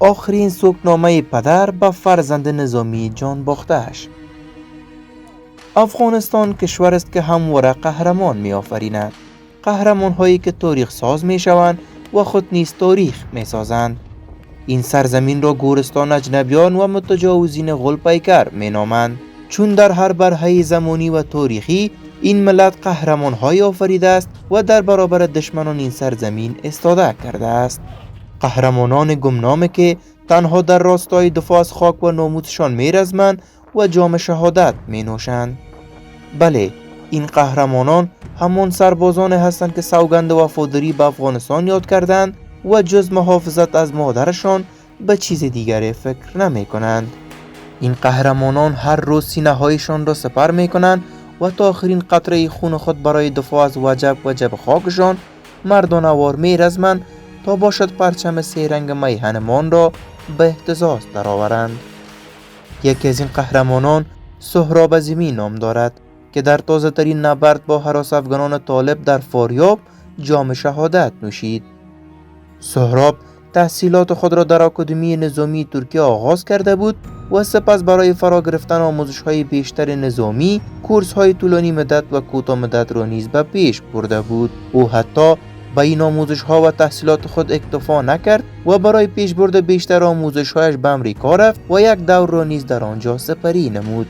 آخرین سوگنامه پدر به فرزند نظامی جان باخته‌اش. افغانستان کشور است که همواره قهرمان می آفریند. قهرمان هایی که تاریخ ساز می شوند و خود نیز تاریخ می سازند. این سرزمین را گورستان اجنبیان و متجاوزین غول‌پیکر می نامند، چون در هر برهه زمانی و تاریخی این ملت قهرمان های آفریده است و در برابر دشمنان این سرزمین استاده کرده است. قهرمانان گمنامه که تنها در راستای دفاع از خاک و ناموسشان می رزمند و جام شهادت می نوشند. بله، این قهرمانان همان سربازان هستند که سوگند وفاداری به افغانستان یاد کردند و جز محافظت از مادرشان به چیز دیگری فکر نمی کنند. این قهرمانان هر روز سینه هایشان را سپر می کنند و تا آخرین قطره خون خود برای دفاع از وجب خاکشان مردانوار می رزمند تا باشد پرچم سه رنگ میهنمان را به اهتزاز درآورند. یکی از این قهرمانان سهراب عظیمی نام دارد که در تازه ترین نبرد با هراس افغانان طالب در فاریاب جام شهادت نوشید. سهراب تحصیلات خود را در آکادمی نظامی ترکیه آغاز کرده بود و سپس برای فرا گرفتن آموزش‌های بیشتر نظامی، کورس‌های طولانی مدت و کوتاه مدت را نیز به پیش برده بود. او حتی به این آموزش‌ها و تحصیلات خود اکتفا نکرد و برای پیشبرد بیشتر آموزش‌هایش به امریکا رفت و یک دور را نیز در آنجا سپری نمود.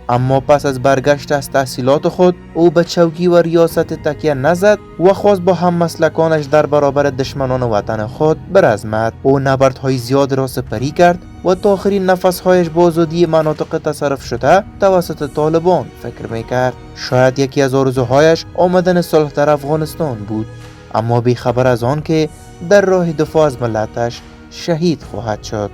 اما پس از برگشت از تحصیلات خود او به چوکی و ریاست تکیه نزد و خواست با هم مسلکانش در برابر دشمنان وطن خود برزمد. او نبردهای زیاد را سپری کرد و تا آخرین نفسهایش با آزادی مناطق تصرف شده توسط طالبان فکر میکرد. شاید یکی از آرزوهایش آمدن صلح در افغانستان بود، اما بیخبر از آن که در راه دفاع از ملتش شهید خواهد شد.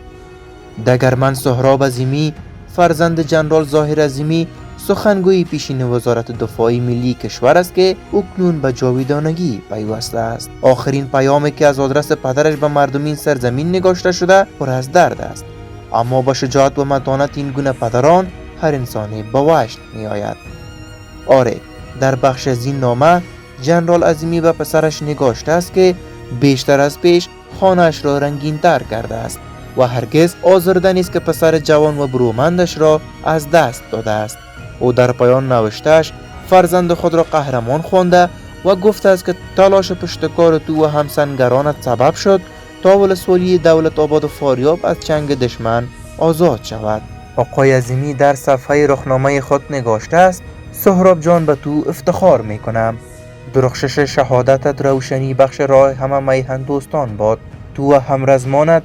دگرمن سهراب عظیمی فرزند جنرال ظاهر عظیمی سخنگوی پیشین وزارت دفاع ملی کشور است که اکنون به جاویدانگی پیوسته است. آخرین پیامی که از آدرس پدرش به مردم این سرزمین نگاشته شده پر از درد است، اما با شجاعت و متانت این گونه پدران هر انسانی به وجد می آید. آره، در بخش از این نامه جنرال عظیمی به پسرش نگاشته است که بیشتر از پیش خانه‌اش را رنگین تر کرده است و هرگز آزرده نیست که پسر جوان و برومندش را از دست داده است. او در پایان نوشته‌اش فرزند خود را قهرمان خوانده و گفته است که تلاش پشتکار تو و همسنگرانت سبب شد تا ولسوالی دولت آباد و فاریاب از چنگ دشمن آزاد شود. آقای عظیمی در صفحه رخنامه خود نگاشته است: سهراب جان، به تو افتخار میکنم. درخشش شهادتت روشنی بخش راه همه میهن دوستان باد. تو و همرزمانت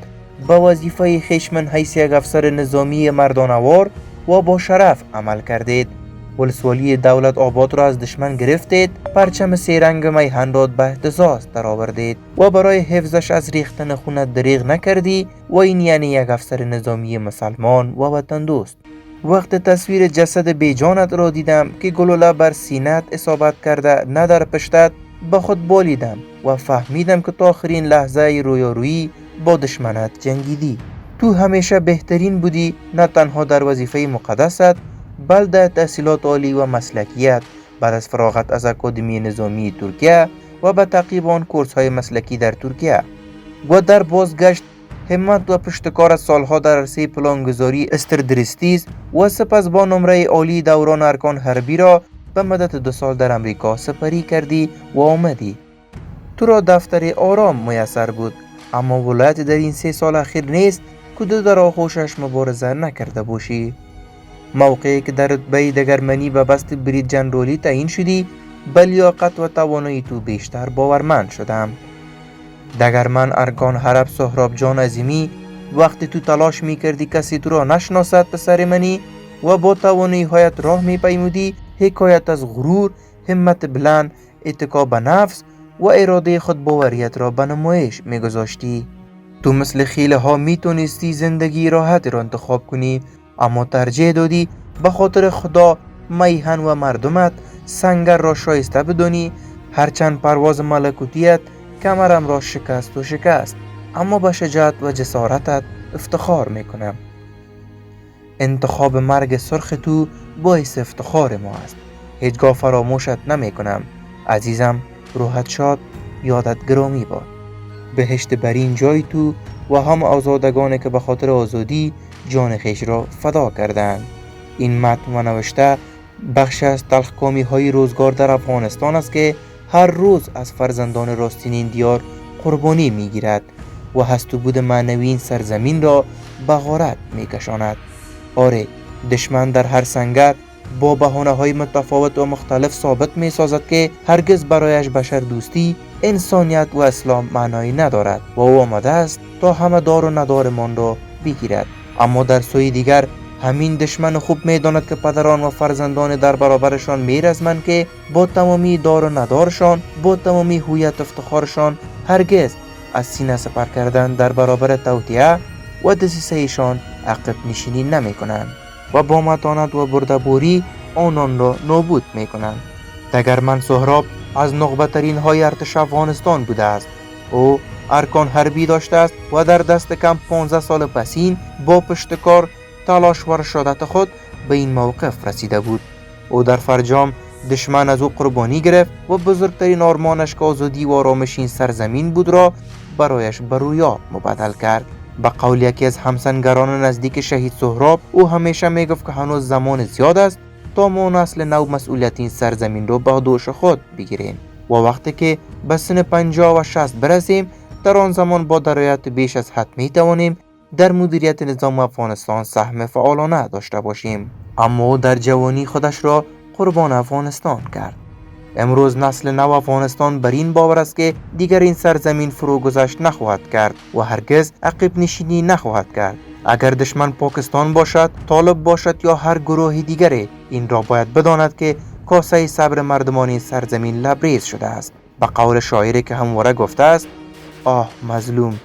با وظیفه خیشمن حیث یک افسر نظامی مردانوار و با شرف عمل کردید. ولسوالی دولت آباد را از دشمن گرفتید، پرچم سه رنگ میهن را به اهتزاز درآوردید و برای حفظش از ریختن خونت دریغ نکردی و این یعنی یک افسر نظامی مسلمان و وطن دوست. وقت تصویر جسد بیجانت را دیدم که گلوله بر سینت اصابت کرده نه در پشتت، به خود بالیدم و فهمیدم که تا آخرین لحظه رویارویی با دشمنت جنگیدی. تو همیشه بهترین بودی، نه تنها در وظیفه مقدست بل در تحصیلات عالی و مسلکیت. بعد از فراغت از اکادمی نظامی ترکیه و به تعقیب آن کورس های مسلکی در ترکیه و در بازگشت همت و پشتکار از سالها در عرصه پلانگذاری استردرستیز و سپس با نمره عالی دوران ارکان حربی را به مدت 2 سال در امریکا سپری کردی و آمدی. تو را دفتر آرام میسر بود، اما ولایت در این 3 سال اخیر نیست که در آغوشش مبارزه نکرده باشی. موقعی که در رتبه دگرمنی به بست برید جنرالی تعیین شدی، به لیاقت و توانایی تو بیشتر باورمند شدم. دگرمن ارکان حرب سهراب جان عظیمی، وقتی تو تلاش میکردی کسی تو را نشناسد پسر منی و با توانایی هایت راه میپیمودی، حکایت از غرور، همت بلند، اتکا به نفس و اراده خود باوریت را به نمایش میگذاشتی. تو مثل خیله ها میتونستی زندگی راحت را انتخاب کنی، اما ترجیح دادی به خاطر خدا، میهن و مردمت سنگر را شایسته بدانی. هرچند پرواز ملکوتیت کمرم را شکست، اما به شجاعت و جسارتت افتخار میکنم. انتخاب مرگ سرخ تو باعث افتخار ما است. هیچگاه فراموشت نمیکنم عزیزم. روحت شاد، یادت گرامی باد. بهشت برین جای تو و هم آزادگانی که به خاطر آزادی جان خیش را فدا کردند. این متن و نوشته بخش از تلخکامی های روزگار در افغانستان است که هر روز از فرزندان راستین این دیار قربانی می گیرد و هست و بود معنوی این سرزمین را به غارت می کشاند. آره، دشمن در هر سنگر با بهانه های متفاوت و مختلف ثابت می سازد که هرگز برایش بشر دوستی، انسانیت و اسلام معنایی ندارد و او آمده است تا همه دار و ندارمان را بگیرد. اما در سوی دیگر همین دشمن خوب می داند که پدران و فرزندان در برابرشان می رزمند که با تمامی دار و ندارشان، با تمامی هویت افتخارشان هرگز از سینه سپر کردن در برابر توطئه و دسیسه ایشان عقب نشینی نمی کنند و با متانت و برده‌باری آنان را نابود می کنند. دگرمن سهراب از نخبه‌ترین های ارتش افغانستان بوده است. او ارکان حربی داشته است و در دست کم 15 سال پسین با پشتکار تلاش و رشادت خود به این موقف رسیده بود. او در فرجام دشمن از او قربانی گرفت و بزرگترین آرمانش که آزادی و آرامش این سرزمین بود را برایش به رویا مبدل کرد. به قول یکی از همسنگران نزدیک شهید سهراب، او همیشه میگفت که هنوز زمان زیاد است تا ما نسل نو مسئولیت این سرزمین را به دوش خود بگیریم و وقتی که به سن 50 و 60 برسیم در آن زمان با درایت بیش از حد می توانیم در مدیریت نظام افغانستان سهم فعالانه داشته باشیم. اما او در جوانی خودش را قربان افغانستان کرد. امروز نسل نو افغانستان بر این باور است که دیگر این سرزمین فروگذشت نخواهد کرد و هرگز عقب نشینی نخواهد کرد. اگر دشمن پاکستان باشد، طالب باشد یا هر گروه دیگری، این را باید بداند که کاسه صبر مردمان این سرزمین لبریز شده است. به قول شاعری که همواره گفته است: آه مظلوم،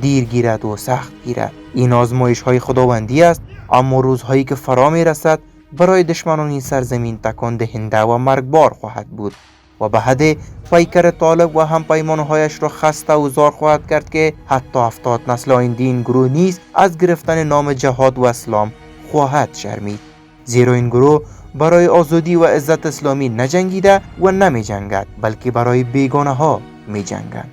دیر گیرد و سخت گیرد. این آزمایش های خداوندی است، اما روزهایی که فرا می رسد برای دشمنان این سرزمین تکان دهنده و مرگبار خواهد بود و به حد پیکر طالب و هم پیمانهایش را خسته و زار خواهد کرد که حتی 70 نسل آینده این گروه نیز از گرفتن نام جهاد و اسلام خواهد شرمید، زیرا این گروه برای آزادی و عزت اسلامی نجنگیده و نمی جنگد، بلکه برای بیگانه ها می جنگند.